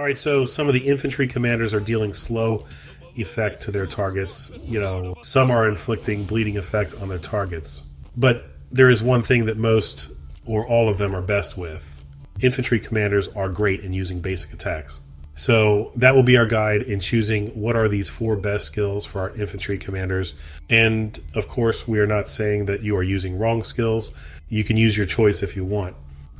Alright, so some of the infantry commanders are dealing slow effect to their targets. You know, some are inflicting bleeding effect on their targets. But there is one thing that most, or all of them, are best with. Infantry commanders are great in using basic attacks. So that will be our guide in choosing what are these 4 best skills for our infantry commanders. And of course, we are not saying that you are using wrong skills. You can use your choice if you want.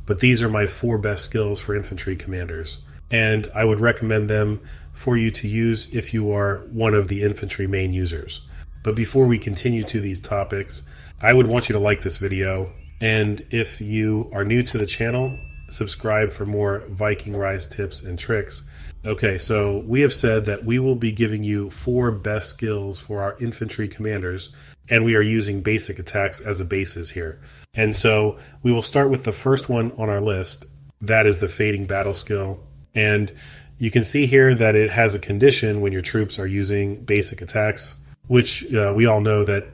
But these are my 4 best skills for infantry commanders. And I would recommend them for you to use if you are one of the infantry main users. But before we continue to these topics, I would want you to like this video. And if you are new to the channel, subscribe for more Viking Rise tips and tricks. Okay, so we have said that we will be giving you 4 best skills for our infantry commanders, and we are using basic attacks as a basis here. And so we will start with the first one on our list. That is the Fading Battle skill. And you can see here that it has a condition when your troops are using basic attacks, which we all know that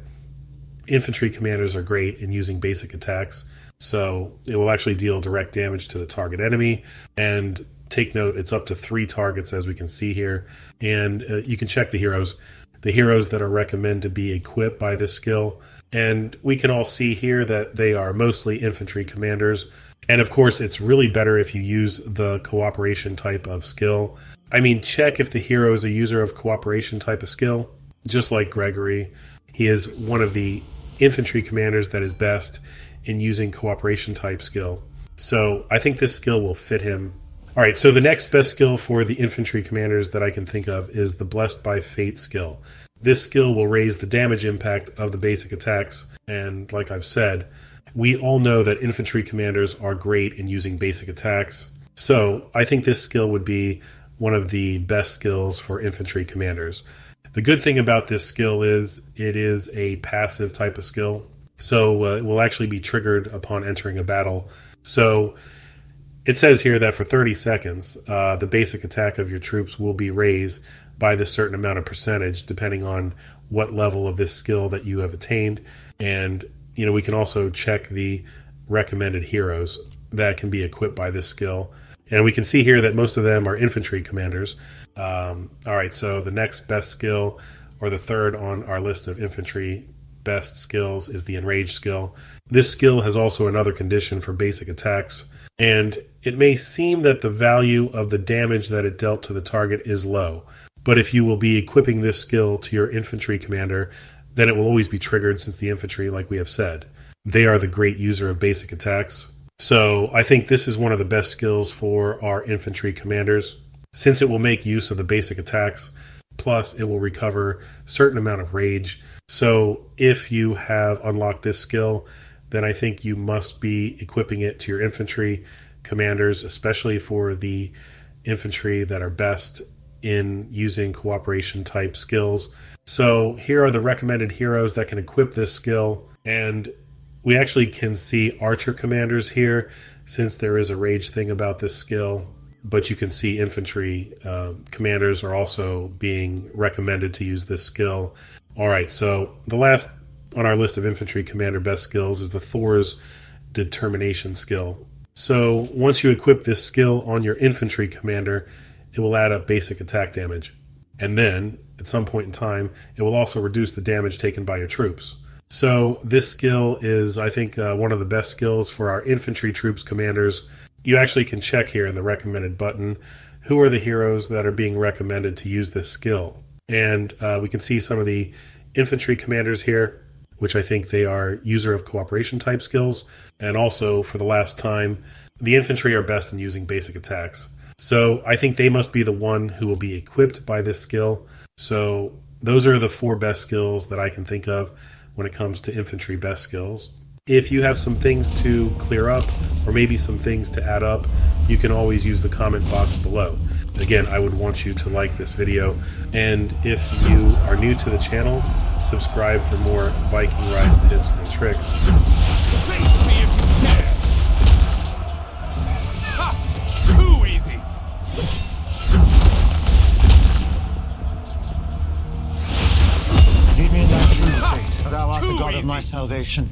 infantry commanders are great in using basic attacks. So it will actually deal direct damage to the target enemy. And take note, it's up to 3 targets, as we can see here. And you can check the heroes that are recommended to be equipped by this skill. And we can all see here that they are mostly infantry commanders. And of course, it's really better if you use the cooperation type of skill. I mean, check if the hero is a user of cooperation type of skill. Just like Gregory, he is one of the infantry commanders that is best in using cooperation type skill. So I think this skill will fit him. All right, so the next best skill for the infantry commanders that I can think of is the Blessed by Fate skill. This skill will raise the damage impact of the basic attacks. And like I've said, we all know that infantry commanders are great in using basic attacks. So I think this skill would be one of the best skills for infantry commanders. The good thing about this skill is it is a passive type of skill. So it will actually be triggered upon entering a battle. So it says here that for 30 seconds, the basic attack of your troops will be raised by this certain amount of percentage, depending on what level of this skill that you have attained. And you know, we can also check the recommended heroes that can be equipped by this skill. And we can see here that most of them are infantry commanders. All right, so the next best skill, or the third on our list of infantry best skills, is the Enrage skill. This skill has also another condition for basic attacks. And it may seem that the value of the damage that it dealt to the target is low. But if you will be equipping this skill to your infantry commander, then it will always be triggered, since the infantry, like we have said, they are the great user of basic attacks. So I think this is one of the best skills for our infantry commanders, since it will make use of the basic attacks, plus it will recover a certain amount of rage. So if you have unlocked this skill, then I think you must be equipping it to your infantry commanders, especially for the infantry that are best in using cooperation type skills. So here are the recommended heroes that can equip this skill, and we actually can see archer commanders here, since there is a rage thing about this skill, but you can see infantry commanders are also being recommended to use this skill. All right, so the last on our list of infantry commander best skills is the Thor's Determination skill. So once you equip this skill on your infantry commander, it will add up basic attack damage. And then, at some point in time, it will also reduce the damage taken by your troops. So this skill is, I think, one of the best skills for our infantry troops commanders. You actually can check here in the recommended button who are the heroes that are being recommended to use this skill. And we can see some of the infantry commanders here, which I think they are user of cooperation type skills. And also, for the last time, the infantry are best in using basic attacks. So I think they must be the one who will be equipped by this skill. So those are the 4 best skills that I can think of when it comes to infantry best skills. If you have some things to clear up, or maybe some things to add up, you can always use the comment box below. Again, I would want you to like this video. And if you are new to the channel, subscribe for more Viking Rise tips and tricks. Face me if you dare! Ha! Too easy! Lead me in thy true fate, for thou art the god of my salvation.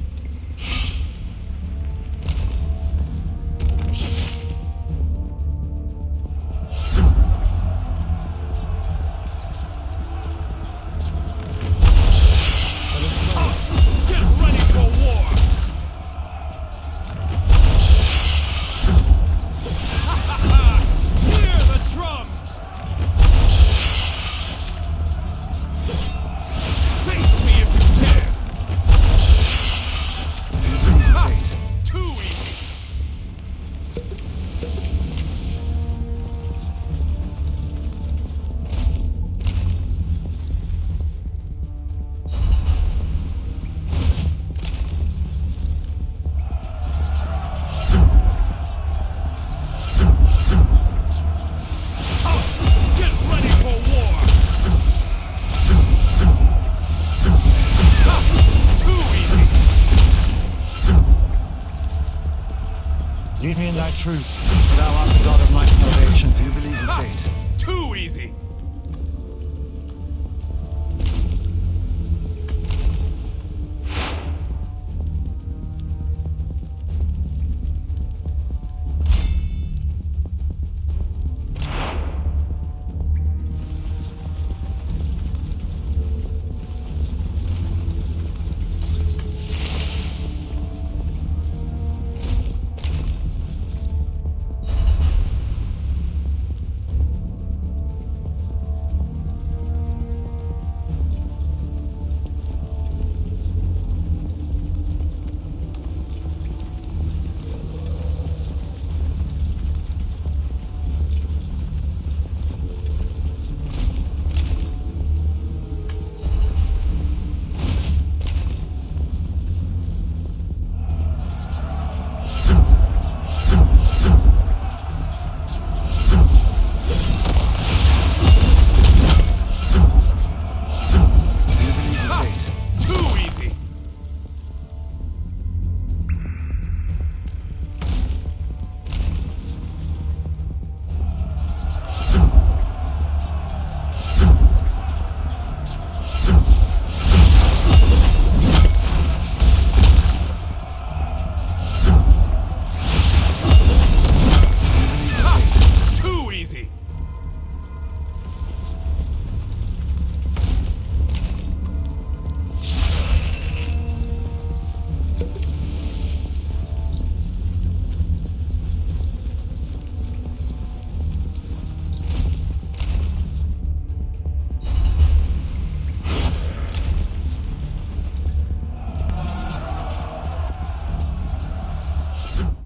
Lead me in thy truth, for thou art the God of my salvation. Do you believe in fate? Too easy!